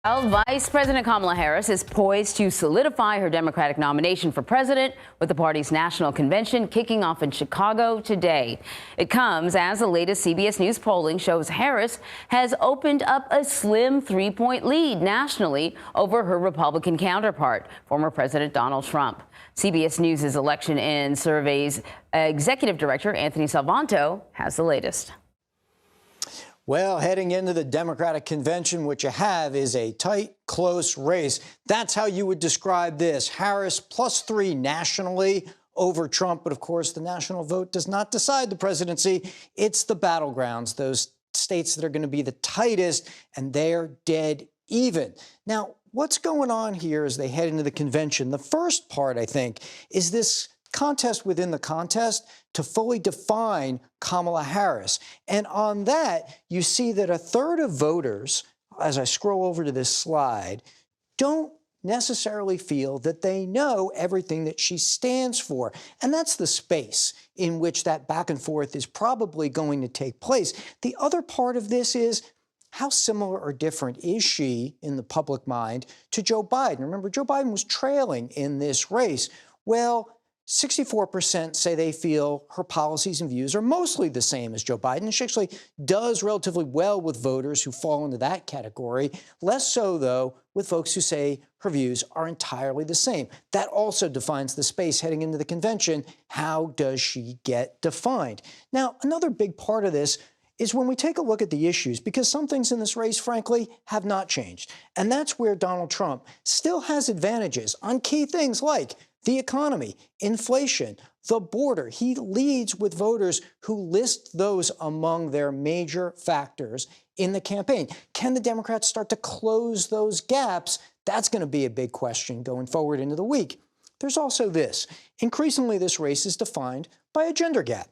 Well, Vice President Kamala Harris is poised to solidify her Democratic nomination for president with the party's national convention kicking off in Chicago today. It comes as the latest CBS News polling shows Harris has opened up a slim 3-point lead nationally over her Republican counterpart, former President Donald Trump. CBS News' Election and Surveys Executive Director Anthony Salvanto has the latest. Well, heading into the Democratic convention, what you have is a tight, close race. That's how you would describe this. Harris +3 nationally over Trump. But of course, the national vote does not decide the presidency. It's the battlegrounds, those states that are going to be the tightest, and they're dead even. Now, what's going on here as they head into the convention? The first part, I think, is this contest within the contest to fully define Kamala Harris. And on that, you see that a third of voters, as I scroll over to this slide, don't necessarily feel that they know everything that she stands for. And that's the space in which that back and forth is probably going to take place. The other part of this is, how similar or different is she in the public mind to Joe Biden? Remember, Joe Biden was trailing in this race. Well, 64% say they feel her policies and views are mostly the same as Joe Biden. She actually does relatively well with voters who fall into that category. Less so, though, with folks who say her views are entirely the same. That also defines the space heading into the convention. How does she get defined? Now, another big part of this is when we take a look at the issues, because some things in this race, frankly, have not changed. And that's where Donald Trump still has advantages on key things like the economy, inflation, the border. He leads with voters who list those among their major factors in the campaign. Can the Democrats start to close those gaps? That's going to be a big question going forward into the week. There's also this. Increasingly, this race is defined by a gender gap.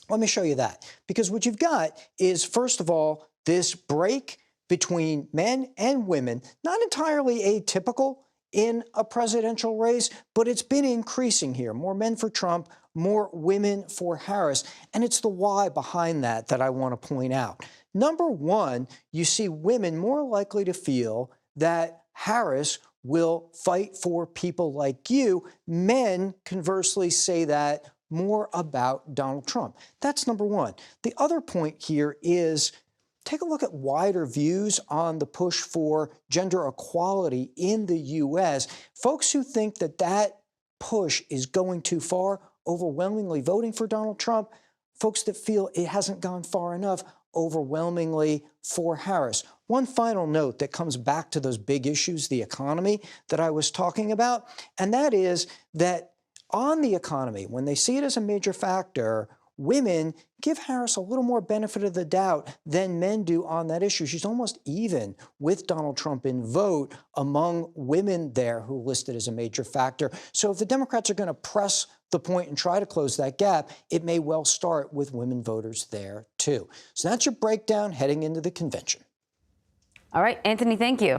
Let me show you that. Because what you've got is, first of all, this break between men and women, not entirely atypical in a presidential race, but it's been increasing here. More men for Trump, more women for Harris. And it's the why behind that that I want to point out. Number one, you see women more likely to feel that Harris will fight for people like you. Men, conversely, say that more about Donald Trump. That's number one. The other point here is, take a look at wider views on the push for gender equality in the U.S. Folks who think that that push is going too far, overwhelmingly voting for Donald Trump. Folks that feel it hasn't gone far enough, overwhelmingly for Harris. One final note that comes back to those big issues, the economy that I was talking about, and that is that on the economy, when they see it as a major factor, women give Harris a little more benefit of the doubt than men do on that issue. She's almost even with Donald Trump in vote among women there who listed as a major factor. So if the Democrats are going to press the point and try to close that gap, it may well start with women voters there, too. So that's your breakdown heading into the convention. All right, Anthony, thank you.